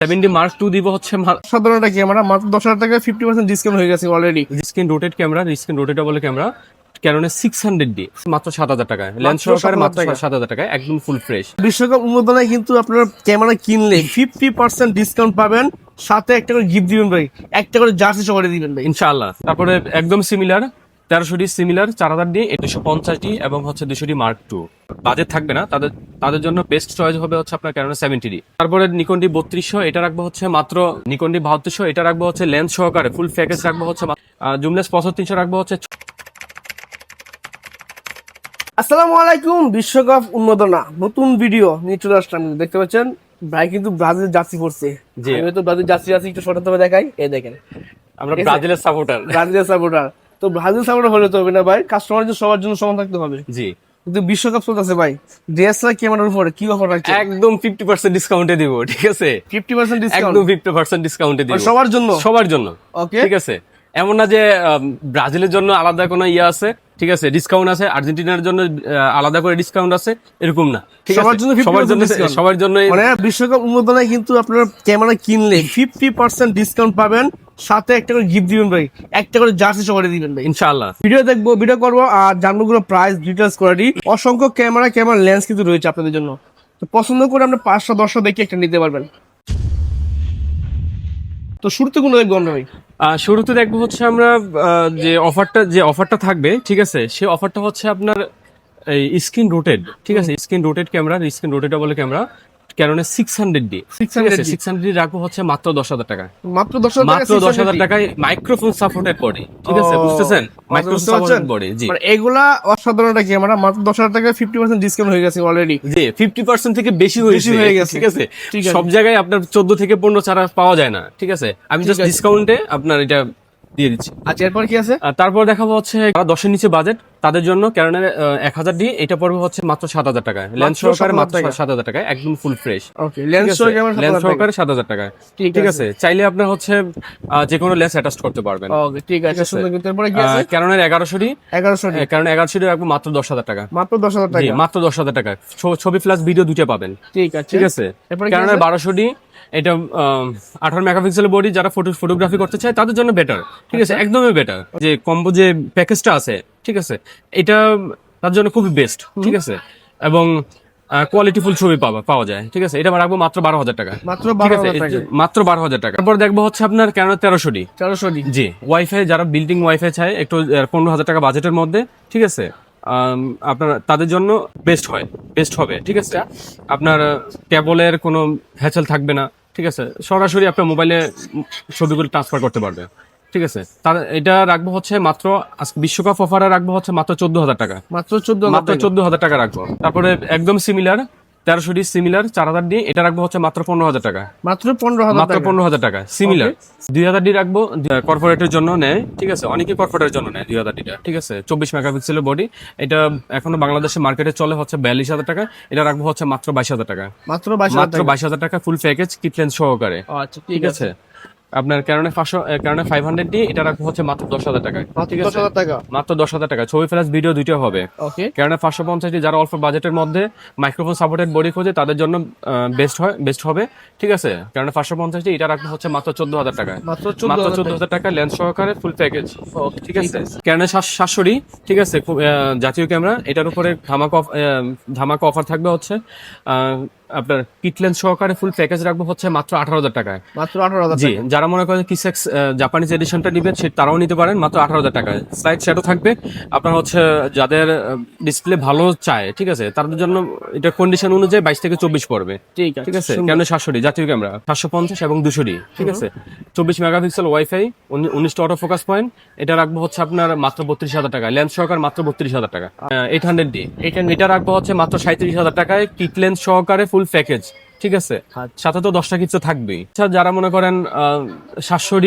70 mark 2 দিব হচ্ছে সাধারণ ক্যামেরা মাত্র 10,000 টাকায় 50% ডিসকাউন্ট হয়ে গেছে already. Screen rotate camera, screen rotatable camera ক্যাননের 600D মাত্র 7,000 টাকায়, লেন্স সহকারে মাত্র 7,000 টাকায়, একদম ফুল ফ্রেশ। বিশ্বকাপ উন্মোদনায় কিন্তু আপনারা ক্যামেরা কিনলে 50% ডিসকাউন্ট পাবেন, সাথে একটা করে গিফট দিবেন ভাই, একটা করে জার্সি সহকারে দিবেন ভাই ইনশাআল্লাহ। তারপরে একদম similar 1300D similar 4000D, 250D এবং হচ্ছে 200D মার্ক 2। বাজেট থাকবে না তাদের জন্য বেস্ট চয়েস হবে হচ্ছে আপনার ক্যানন 70D। তারপরে নিকন ডি 3200, এটা রাখবো হচ্ছে মাত্র নিকন ডি 7200, এটা রাখবো হচ্ছে লেন্স সহকারে ফুল প্যাকেজ রাখবো হচ্ছে জুমলেস 3500 রাখবো হচ্ছে। আসসালামু আলাইকুম, বিশ্বকাপ উন্মোদনা নতুন ভিডিও নিয়ে চলে আসলাম। দেখতে পাচ্ছেন ভাই কিন্তু ব্রাজিল জার্সি পরছে। জি, আমি তো ব্রাজিল জার্সি আছে, একটু সরাতে হবে দেখাই। এই দেখেন আমরা ব্রাজিলের সাপোর্টার। তো ব্রাজিল সাপোর্টার হলে তো হবে না ভাই, কাস্টমার সবার জন্য সমান থাকতে হবে। জি, কিন্তু বিশ্বকাপ চলতেছে ভাই, ডিএসএলআর ক্যামেরার উপরে কি অফার রাখছে? একদম 50% ডিসকাউন্টে দিব, ঠিক আছে? 50% ডিসকাউন্ট, একদম 50% ডিসকাউন্টে দিব সবার জন্য। সবার জন্য, ওকে, ঠিক আছে? এমন না যে ব্রাজিলের জন্য আলাদা কোনো ইয়ে আছে, ঠিক আছে, ডিসকাউন্ট আছে, আর্জেন্টিনার জন্য আলাদা করে ডিসকাউন্ট আছে, এরকম না। সবার জন্য সবার জন্য মানে বিশ্বকাপ উন্মোদনায় কিন্তু আপনারা ক্যামেরা কিনলে 50% ডিসকাউন্ট পাবেন, সাথে একটা করে গিফট দিবেন ভাই, একটা করে জার্সি সহকারে দিবেন ভাই ইনশাআল্লাহ। ভিডিও দেখবো, ভিডিও করবো আর জানবো গুলো প্রাইস ডিটেলস কোয়ালিটি। অসংখ্য ক্যামেরা লেন্স কিন্তু রয়েছে আপনাদের জন্য। তো পছন্দ করে আমরা 500 1000 দেখে একটা নিতে পারবেন। তো শুরুতে কোনো দেখবো আমরা ভাই? শুরুতে দেখবো হচ্ছে আমরা যে অফারটা থাকবে, ঠিক আছে, সেই অফারটা হচ্ছে আপনার এই স্ক্রিন রোটেট, ঠিক আছে, screen rotate camera, screen rotatable camera ক্যাননের 600D, 600D রাখবো হচ্ছে মাত্র 10,000 টাকায়। মাত্র 10,000 টাকায় মাইক্রোফোন সাপোর্টেড বডি, ঠিক আছে, বুঝতেছেন? মাইক্রোফোন সাপোর্টেড বডি, জি। মানে এগুলা অসাধারণ ক্যামেরা, মাত্র 10,000 টাকায় 50% ডিসকাউন্ট হয়ে গেছে অলরেডি। জি, 50% থেকে বেশি হয়ে গেছে, ঠিক আছে। ঠিক আছে, সব জায়গায় আপনার 14 থেকে 15 ছাড়া পাওয়া যায় না, ঠিক আছে। আমি জাস্ট ডিসকাউন্টে আপনার এটা দিয়ে দিচ্ছি। আচ্ছা, এরপর কি আছে? তারপর দেখাবো হচ্ছে যারা 10-এর নিচে বাজেট তাদের জন্য ক্যাননের 1000D, এটা পড়বে হচ্ছে মাত্র 7,000 টাকায়, লেন্স সহকারে মাত্র 7,000 টাকায়, একদম ফুল ফ্রেশ। ওকে, লেন্স সহকারে 7,000 টাকায়, ঠিক আছে। চাইলে আপনার হচ্ছে যে কোনো লেন্স অ্যাটাচ করতে পারবেন। ওকে, ঠিক আছে, সুন্দর। কিন্তু এরপর কি আছে? ক্যাননের 1100D, ক্যানন 1100D রাখবো মাত্র 10,000 টাকা, মাত্র 10,000 টাকা, মাত্র 10,000 টাকা। ছবি প্লাস ভিডিও দুটো পাবেন, ঠিক আছে, ঠিক আছে। ক্যাননের 1200D, এটা 18 মেগাপিক্সেলের বডি, যারা ফটোগ্রাফি করতে চায় তাদের জন্য বেটার, ঠিক আছে, একদমই বেটার। যে কম্বো যে প্যাকেজটা আছে, ঠিক আছে, এটা তার জন্য খুবই বেস্ট, ঠিক আছে, এবং কোয়ালিটিফুল ছবি পাওয়া যায়, ঠিক আছে। এটা রাখবো মাত্র 12,000 টাকা, মাত্র 12,000 টাকা, মাত্র 12,000 টাকা। তারপর দেখবো হচ্ছে আপনার ক্যানন 1300D, জি, ওয়াইফাই, যারা বিল্ডিং ওয়াইফাই চায় একটু 15,000 টাকা বাজেটের মধ্যে, ঠিক আছে, আপনার তাদের জন্য বেস্ট হবে, ঠিক আছে। আপনার কেবলের কোনো হ্যাচেল থাকবে না, ঠিক আছে, সরাসরি আপনার মোবাইলে ছবিগুলো ট্রান্সফার করতে পারবে, ঠিক আছে। এটা রাখবো হচ্ছে মাত্র আজকে বিশ্বকাপ অফারে রাখবো হচ্ছে মাত্র 14,000 টাকা, মাত্র 14,000 টাকা রাখবো। তারপরে একদম সিমিলার 1300D সিমিলার 4000D, এটা রাখবো হচ্ছে মাত্র 15,000 টাকা, মাত্র 15,000 টাকা সিমিলার। 2000D রাখবো, কর্পোরেটের জন্য নেয়, ঠিক আছে, অনেকে কর্পোরেটের জন্য নেয় 2000D, ঠিক আছে। 24 মেগাপিক্সেলের বডি, এটা এখনো বাংলাদেশে মার্কেটে চলে হচ্ছে 42,000 টাকা, এটা রাখবো হচ্ছে মাত্র 22,000 টাকা, মাত্র 22,000 টাকা ফুল প্যাকেজ কিট লেন্স সহকারে। আচ্ছা, ঠিক আছে। আপনার ক্যাননের 500D, এটা রাখবো হচ্ছে মাত্র 10,000 টাকায়, ঠিক আছে, মাত্র 10,000 টাকা। ছবি প্লাস ভিডিও দুইটা হবে। ওকে, ক্যাননের 550D, যারা অল্প বাজেটের মধ্যে মাইক্রোফোন সাপোর্টেড বডি খোঁজে তাদের জন্য বেস্ট হবে, ঠিক আছে। ক্যাননের 550D, এটা রাখবো হচ্ছে মাত্র 14,000 টাকায়, মাত্র 14,000 টাকা লেন্স সহকারে ফুল প্যাকেজ, ঠিক আছে। ক্যাননের 700D, ঠিক আছে, জাতীয় ক্যামেরা, এটার উপরে ধামাকা অফার থাকবে হচ্ছে আপনার কিট লেন্স সহকারে ফুল প্যাকেজ রাখবো হচ্ছে মাত্র 18,000 টাকায়, মাত্র 18,000 জি। যারা মনে করেন কিসেক্স জাপানিজ এডিশনটা নেবেন তারাও নিতে পারেন, মাত্র 18,000 টাকায়। স্লাইড শ্যাডো থাকবে আপনার হচ্ছে যাদের ডিসপ্লে ভালো চায়, ঠিক আছে, তাদের জন্য এটা কন্ডিশন অনুযায়ী 22 থেকে 24 পড়বে, ঠিক আছে। ক্যানন 700D জাতীয় ক্যামেরা 750 এবং 200D, ঠিক আছে, 24 মেগাপিক্সেল ওয়াইফাই, 19টা অটো ফোকাস পয়েন্ট, এটা রাখবো হচ্ছে আপনার মাত্র 32,000 টাকা, লেন্স সহকারে মাত্র 32,000 টাকা। 800D, এটা রাখবো হচ্ছে মাত্র 37,000 টাকায়, কিট লেন্স সহকারে ফুল প্যাকেজ, ঠিক আছে, সাথে তো 10টা কিছু থাকবেই। যারা মনে করেন 700D,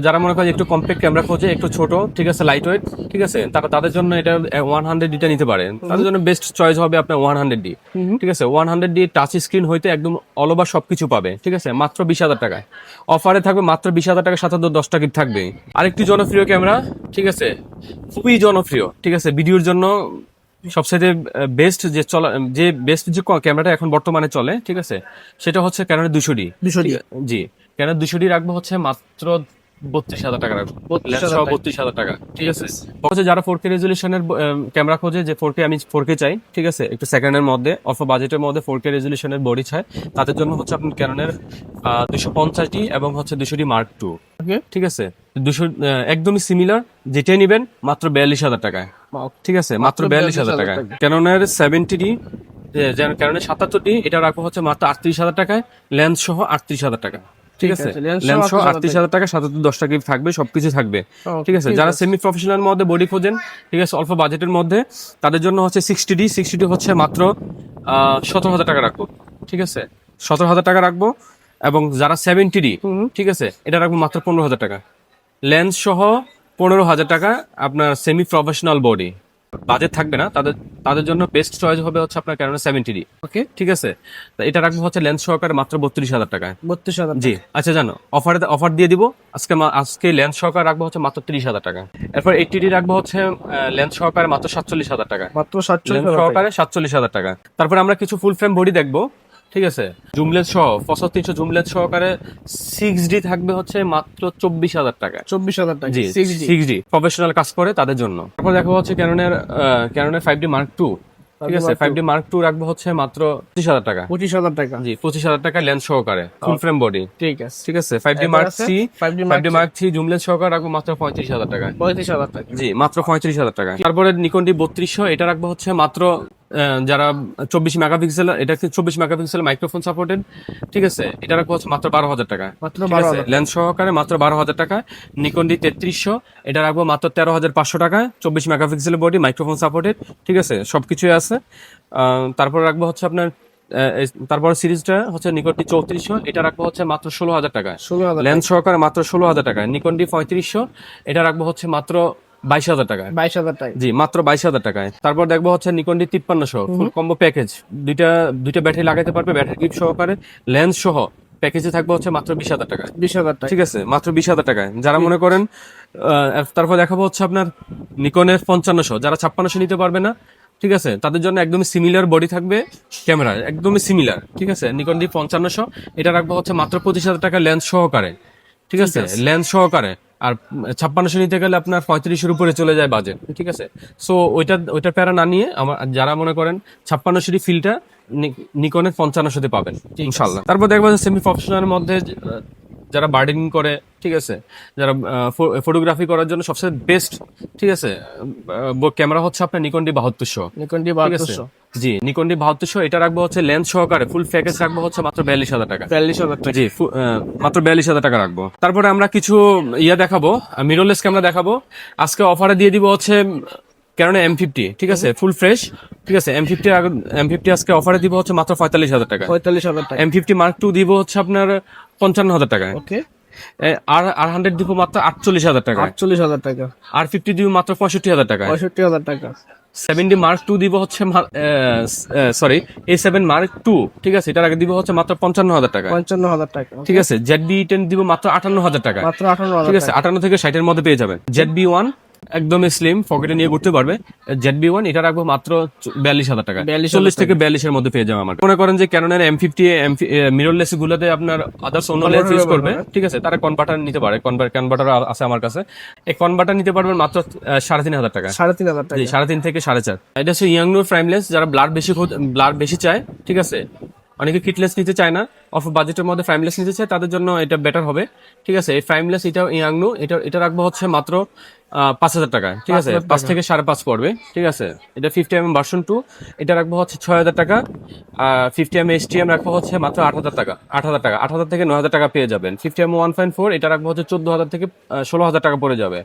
যারা মনে করেন একটু কম্প্যাক্ট ক্যামেরা খোঁজে, একটু ছোট, ঠিক আছে, লাইট ওয়েট, ঠিক আছে, তাদের জন্য এটা 100D নিতে পারেন, তাদের জন্য বেস্ট চয়েস হবে আপনার 100D, ঠিক আছে। 100D টাচ স্ক্রিন হইতে একদম অল ওভার সবকিছু পাবে, ঠিক আছে, মাত্র 20,000 টাকায়। অফারে থাকবে মাত্র 20,000 টাকা, সাথে তো 10টা কিট থাকবে। আরেকটি জনপ্রিয় ক্যামেরা, ঠিক আছে, খুবই জনপ্রিয়, ঠিক আছে, ভিডিওর জন্য সবচেয়ে বেস্ট যে বেস্ট যে ক্যামেরাটা এখন বর্তমানে চলে, ঠিক আছে, সেটা হচ্ছে ক্যাননের 200D। 200D জি, ক্যানন 200D রাখবো হচ্ছে মাত্র 32,000 টাকা রাখবো, 32,000 টাকা, ঠিক আছে। হচ্ছে যারা 4K রেজলিউশনের ক্যামেরা খোঁজে, যে 4K আমি 4K চাই, ঠিক আছে, একটু সেকেন্ডের মধ্যে অল্প বাজেটের মধ্যে 4K রেজলিউশনের বডি চাই, তাদের জন্য হচ্ছে আপনার ক্যাননের 250D এবং হচ্ছে 200D Mark II, ওকে ঠিক আছে। 200 একদমই সিমিলার, যেটাই নেবেন মাত্র 42,000 টাকায়, ঠিক আছে, মাত্র 42,000 টাকায়। ক্যাননের 70D, ক্যাননের 77D, এটা রাখবো হচ্ছে মাত্র 38,000 টাকায়, লেন্স সহ 38,000 টাকা, ঠিক আছে। লেন্স সহ 38,000 টাকা, সাথে 10 টাকা থাকবে, সবকিছু থাকবে, ঠিক আছে। যারা সেমি প্রফেশনাল মধ্যে বডি খোঁজেন, ঠিক আছে, অল্প বাজেটের মধ্যে, তাদের জন্য হচ্ছে 60D হচ্ছে মাত্র 17,000 টাকা রাখবো, ঠিক আছে, 17,000 টাকা রাখবো। এবং যারা 70D, ঠিক আছে, এটা রাখবো মাত্র 15,000 টাকা, লেন্স সহ 15,000 টাকা, আপনার সেমি প্রফেশনাল বডি বাজেট থাকবে না, তাদের জন্য বেস্ট চয়েস হবে হচ্ছে আপনার ক্যানন 70D, ওকে ঠিক আছে। তো এটা রাখবো হচ্ছে লেন্স সহকারে মাত্র 32,000 টাকায়। 32,000 জি, আচ্ছা, জানো অফার দিয়ে দিব আজকে লেন্স সহকারে রাখবো হচ্ছে মাত্র 30,000 টাকা। এরপর 80D রাখবো হচ্ছে লেন্স সহকারে মাত্র 47,000 টাকা, মাত্র লেন্স 47,000 সহকারে 47,000 টাকা। তারপরে আমরা কিছু ফুল ফ্রেম বডি দেখবো, ঠিক আছে, জুম লেন্স সহ 300 জুম লেন্স সহকারে 6D থাকবে হচ্ছে মাত্র 24,000 টাকা। 24,000 টাকা জি, 6D প্রফেশনাল কাজ করে তাদের জন্য। তারপর দেখা হচ্ছে ক্যাননের 5D Mark II, ঠিক আছে, 5D Mark II রাখবো হচ্ছে মাত্র 25,000 টাকা। 25,000 টাকা জি, 25,000 টাকা লেন্স সহকারে ফুল ফ্রেম বডি, ঠিক আছে ঠিক আছে। 5D Mark III, 5D Mark III zoom lens সহকারে রাখবো মাত্র 35,000 টাকা। 35,000 টাকা জি, মাত্র 35,000 টাকা। তারপরে নিকন ডি 3200, এটা রাখবো হচ্ছে মাত্র যারা 24 মেগাপিক্সেল, এটা 24 মেগাপিক্সেল মাইক্রোফোন সাপোর্টেড, ঠিক আছে, এটা রাখবো হচ্ছে মাত্র 12,000 টাকা, মাত্র ঠিক আছে, লেন্স সহকারে মাত্র 12,000 টাকা। নিকন ডি 3300, এটা রাখবো মাত্র 13,500 টাকা, 24 মেগাপিক্সেল বডি, মাইক্রোফোন সাপোর্টেড, ঠিক আছে, সবকিছুই আছে। তারপর রাখবো হচ্ছে আপনার তারপর সিরিজটা হচ্ছে নিকন ডি 3400, এটা রাখবো হচ্ছে মাত্র 16,000 টাকা, 16,000 লেন্স সহকারে মাত্র 16,000 টাকা। নিকন ডি 3500, এটা রাখবো হচ্ছে মাত্র 22,000 টাকায়, 22,000 টাকা জি, মাত্র 22,000 টাকায়। তারপর দেখবো হচ্ছে নিকন ডি 5300 ফুল কম্বো প্যাকেজ, দুইটা ব্যাটারি লাগাতে পারবে, ব্যাটারি গিফট সহকারে, লেন্স সহ প্যাকেজে থাকবে হচ্ছে মাত্র 20,000 টাকা, 20,000 টাকা ঠিক আছে, মাত্র 20,000 টাকায়। যারা মনে করেন তারপর দেখাবো হচ্ছে আপনার নিকনের 5500, যারা 5600 নিতে পারবে না, ঠিক আছে, তাদের জন্য একদমই সিমিলার বডি থাকবে, ক্যামেরা একদমই সিমিলার, ঠিক আছে, নিকন ডি 5500, এটা রাখবো হচ্ছে মাত্র 25,000 টাকা লেন্স সহকারে, ঠিক আছে, লেন্স সহকারে। আর 5600 নিতে গেলে আপনার 3500 উপরে চলে যায় বাজেট, ঠিক আছে। সো ওইটার প্যারা না নিয়ে যারা মনে করেন 5600 ফিলটা নিকনের 5500 পাবেন ইনশাল্লাহ। তারপর দেখবো সেমি প্রফেশনাল মধ্যে যারা বার্ডেনিং করে, ঠিক আছে, যারা ফটোগ্রাফি করার জন্য সবচেয়ে বেস্ট, ঠিক আছে, ক্যামেরা হচ্ছে আপনার নিকন ডি 7200, নিকন ডি ঠিক আছে। 7200 জি, নিকন ডি 7200, এটা রাখবো হচ্ছে লেন্স সহকারে ফুল প্যাকেজ রাখবো হচ্ছে মাত্র 42,000 টাকা, 42,000 টাকা জি, মাত্র 42,000 টাকা রাখবো। তারপরে আমরা কিছু দেখাবো, মিররলেস ক্যামেরা দেখাবো। আজকে অফারে দিয়ে দিব হচ্ছে ক্যানন M50, ঠিক আছে, ফুল ফ্রেশ, ঠিক আছে। M50 আজকে অফারে দিব হচ্ছে মাত্র 45,000 টাকা। 45,000 টাকা M50 Mark II দিব হচ্ছে আপনার 55,000 টাকায়। ওকে আর 100 দিব মাত্র 48,000 টাকা। 48,000 টাকা আর 50 দিব মাত্র 65,000 টাকা। 65,000 টাকা 70 Mark II দিব হচ্ছে সরি A7 Mark II, ঠিক আছে, এটার আগে দিব হচ্ছে মাত্র 55,000 টাকা, 55,000 টাকা ঠিক আছে। ZB-10 দিব মাত্র 58,000 টাকা, মাত্র 58,000 ঠিক আছে, 58 থেকে 60 এর মধ্যে পেয়ে যাবেন। ZB-1 একদমই স্লিম, পকেটে নিয়ে ঘুরতে পারবে। ZB-1 এটা রাখবো মাত্র 42,000 টাকা, 40 থেকে 42 এর মধ্যে পেয়ে যাবে আমার। মনে করেন যে ক্যাননের M50 মিররলেস গুলোতে আপনার আদার্স অন্য লেন্স ইউজ করবে, ঠিক আছে, তারা কনভার্টার নিতে পারে, কনভার্টার আছে আমার কাছে। এই কনভার্টার নিতে পারবেন মাত্র 3,500 টাকা, 3,500 টাকা জি, 3.5 থেকে 4.5। এটা হচ্ছে ইয়াংনুর প্রাইমলেস, যারা ব্লার বেশি চায়, ঠিক আছে, অনেকে কিটলেস নিতে চায় না, অফ বাজেটের মধ্যে প্রাইমলেস নিতে চায়, তাদের জন্য এটা বেটার হবে, ঠিক আছে। এই প্রাইমলেস এটা ইয়াংনু, এটা রাখবো হচ্ছে মাত্র 5,000 টাকা, ঠিক আছে, 5 থেকে 5.5 পড়বে, ঠিক আছে। এটা 50mm ভার্সন 2, এটা রাখবো হচ্ছে 6,000 টাকা। 50mm HTM রাখবো হচ্ছে মাত্র 8,000 টাকা, 8,000 থেকে 9,000 টাকা পেয়ে যাবেন। 50mm 1.4, এটা রাখবো হচ্ছে 14,000 থেকে 16,000 টাকা পড়ে যাবে।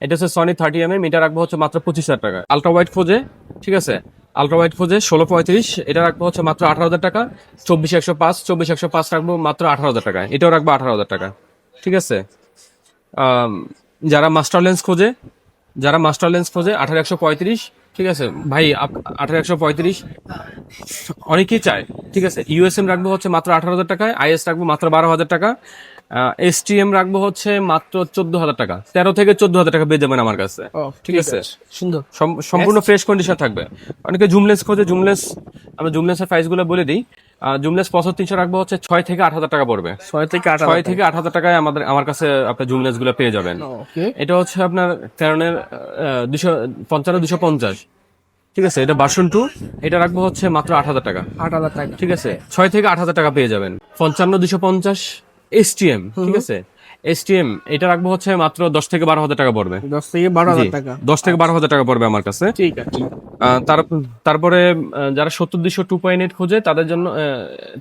এটা হচ্ছে সনি 30mm, এটা রাখবো হচ্ছে মাত্র 25,000 টাকা। আলট্রা ওয়াইড খোঁজে, ঠিক আছে, আলট্রা ওয়াইড খোঁজে 1635, এটা রাখবো হচ্ছে মাত্র 18,000 টাকা। 24-105 রাখবো মাত্র 18,000 টাকা, এটাও রাখবো 18,000 টাকা, ঠিক আছে। যারা মাস্টার লেন্স খোঁজে 18-135, ঠিক আছে ভাই 18135 অনেকেই চায়, ঠিক আছে। ইউএসএম রাখবো হচ্ছে মাত্র 18,000 টাকায়, আইএস রাখবো মাত্র 12,000 টাকা, এসটিএম রাখবো হচ্ছে মাত্র 14,000 টাকা, 13 থেকে 14,000 টাকা পেয়ে যাবেন আমার কাছে, ঠিক আছে। সুন্দর। সম্পূর্ণ ফ্রেশ কন্ডিশন থাকবে। অনেকে জুমলেস খোঁজে, জুমলেস আমরা জুমলেসের প্রাইস গুলো বলে দিই। জুমলেস 3500 রাখবো হচ্ছে 6 থেকে 8,000 টাকা পড়বে। 6 থেকে 8 6 থেকে 8,000 টাকায় আমার কাছে আপনার জুমলেস গুলো পেয়ে যাবেন। ওকে। এটা হচ্ছে আপনার ক্যাননের 255-250, ঠিক আছে। এটা ভার্সন 2, এটা রাখবো হচ্ছে মাত্র 8,000 টাকা, 8,000 টাকা। ঠিক আছে। 6 থেকে 8,000 টাকা পেয়ে যাবেন। 55-250 এসটিএম, ঠিক আছে। এসটিএম এটা রাখবো হচ্ছে মাত্র 10 থেকে 12,000 টাকা পড়বে। 10 থেকে 12,000 জি, টাকা। 10 থেকে 12,000 টাকা পড়বে আমার কাছে। ঠিক আছে। তারপরে যারা 70-200 2.8 খোঁজে তাদের জন্য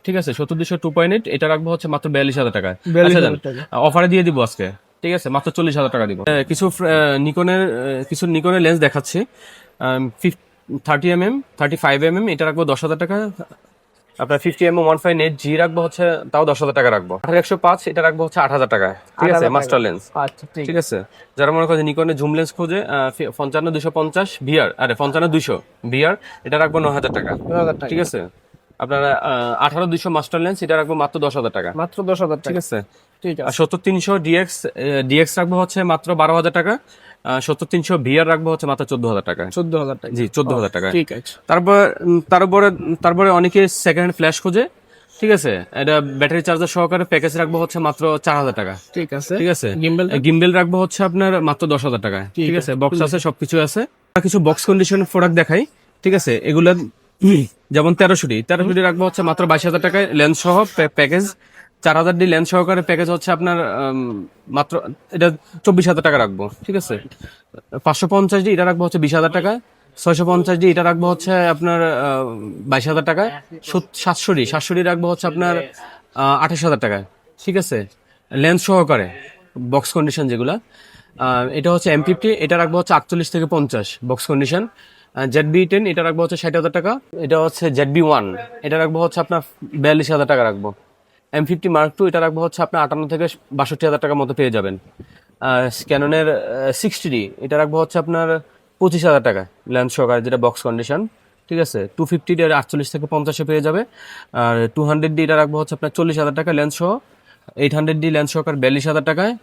ঠিক আছে, 70-200 2.8 এটা রাখবো হচ্ছে মাত্র 42,000 টাকায়। 42,000 টাকা। অফারে দিয়ে দিব আজকে, ঠিক আছে, মাত্র 40,000 টাকা দিব। কিছু নিকনের লেন্স দেখাচ্ছি। 30mm 35mm এটা রাখবো 10,000 টাকা। আপনার 50mm 1.8 জি রাখবো হচ্ছে তাও 10,000 টাকা রাখবো। 18105 এটা রাখবো হচ্ছে 8,000 টাকায়, ঠিক আছে, 8,000 মাস্টার লেন্স। আচ্ছা ঠিক ঠিক আছে। যারা মনে করেন নিকনের জুম লেন্স খোঁজে 55-250 ভিআর, আরে 55-200 ভিআর এটা রাখবো 9,000 টাকা, 9,000 টাকা। ঠিক আছে। আপনারা 18-200 মাস্টার লেন্স এটা রাখবো মাত্র 10,000 টাকা, মাত্র 10,000 ঠিক টাকা। আছে। ঠিক আর আছে। 70-300 ডিএক্স রাখবো হচ্ছে মাত্র 12,000 টাকা। 70-300 ভিআর রাখবো হচ্ছে মাত্র 14,000 টাকা। 14,000 টাকা। জি, 14,000 টাকা। ঠিক আছে। তারপরে অনেকে সেকেন্ড হ্যান্ড ফ্ল্যাশ খোঁজে, ঠিক আছে। এটা ব্যাটারি চার্জার সহকারে প্যাকেজ রাখবো হচ্ছে মাত্র 4,000 টাকা, ঠিক আছে। ঠিক আছে। গিম্বল গিম্বেল রাখবো হচ্ছে আপনার মাত্র 10,000 টাকা, ঠিক আছে। বক্স আছে, সবকিছু আছে। আর কিছু বক্স কন্ডিশন প্রোডাক্ট দেখাই, ঠিক আছে। এগুলা যেমন 1300 রাখবো হচ্ছে মাত্র 22,000 টাকায় লেন্স সহ প্যাকেজ। 4,000 লেন্স সহকারে প্যাকেজ হচ্ছে আপনার মাত্র এটা 24,000 টাকা রাখবো, ঠিক আছে। 550 এটা রাখবো হচ্ছে 20,000 টাকা। 650 এটা রাখবো হচ্ছে আপনার 22,000 টাকায়। 700 রাখবো হচ্ছে আপনার 28,000 টাকায়, ঠিক আছে, লেন্স সহকারে বক্স কন্ডিশন যেগুলা। এটা হচ্ছে M50 এটা রাখবো হচ্ছে 48 থেকে 50 বক্স কন্ডিশন। ZB10 এটা রাখবো হচ্ছে 60,000 টাকা। এটা হচ্ছে ZB1 এটা রাখবো হচ্ছে আপনার 42,000 টাকা রাখবো। M50 Mark II এটা রাখবো হচ্ছে আপনার 58 থেকে 62,000 টাকার মতো পেয়ে যাবেন। ক্যাননের 60D এটা রাখবো হচ্ছে আপনার 25,000 টাকা লেন্স সহকারে, যেটা বক্স কন্ডিশন, ঠিক আছে। 250D 48 থেকে 50 পেয়ে যাবে। আর 200D এটা রাখবো হচ্ছে আপনার 40,000 টাকা লেন্স সহ। 800D লেন্স সহকারে 42,000 টাকায়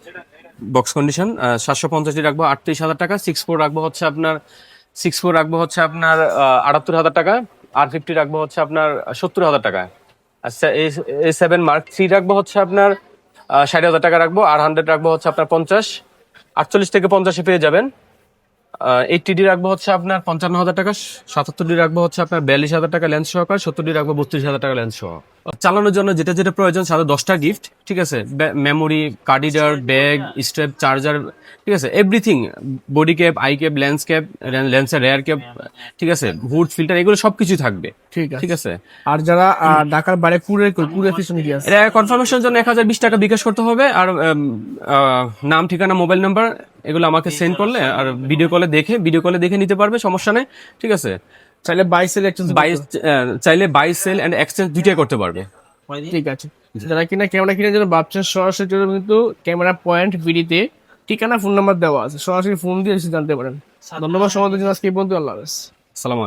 বক্স কন্ডিশন। 750D রাখবো 38,000 টাকা। 64 রাখবো হচ্ছে আপনার 78,000 টাকা। R50 রাখবো হচ্ছে আপনার 70,000 টাকা। আচ্ছা, A7 Mark III রাখবো হচ্ছে আপনার 60,000 টাকা রাখবো। আর 100 রাখবো হচ্ছে আপনার 50, 48 থেকে 50 পেয়ে যাবেন। 80D রাখবো হচ্ছে আপনার 55,000 টাকা। 77D রাখবো হচ্ছে আপনার 42,000 টাকা লেন্স সহকার। 70D রাখবো 32,000 টাকা লেন্স সহ। চালানোর জন্য যেটা যেটা প্রয়োজন সাথে 10টা গিফট, ঠিক আছে। Memory, card reader, bag, strap, charger, ঠিক আছে, everything, body cap, I cap, লেন্সের রেয়ার ক্যাপ, ঠিক আছে, হুড, ফিল্টার, এগুলো সবকিছু থাকবে, ঠিক আছে। ঠিক আছে। আর যারা ঢাকার বাইরে কুরিয়ার পিছনে কি আছে? এটা কনফার্মেশনের জন্য 1,020 টাকা বিকাশ করতে হবে। আর নাম, ঠিকানা, মোবাইল নাম্বার এগুলো আমাকে সেন্ড করলে আর ভিডিও কলে দেখে নিতে পারবে, সমস্যা নেই, ঠিক আছে। চাইলে বাই সেল এক্সচেঞ্জ চাইলে বাই সেল এন্ড এক্সচেঞ্জ দুইটাই করতে পারবে। ঠিক আছে। যারা কিনা ক্যামেরা কেনার জন্য ভাবছেন সরাসরি চলে কিন্তু ক্যামেরা পয়েন্ট বিডিতে ঠিকানা ফোন নাম্বার দেওয়া আছে, সরাসরি ফোন দিয়ে এসে জানতে পারেন। ধন্যবাদ সমাজের জন্য, আজকে এই পর্যন্ত। আল্লাহ হাফেজ। সালাম।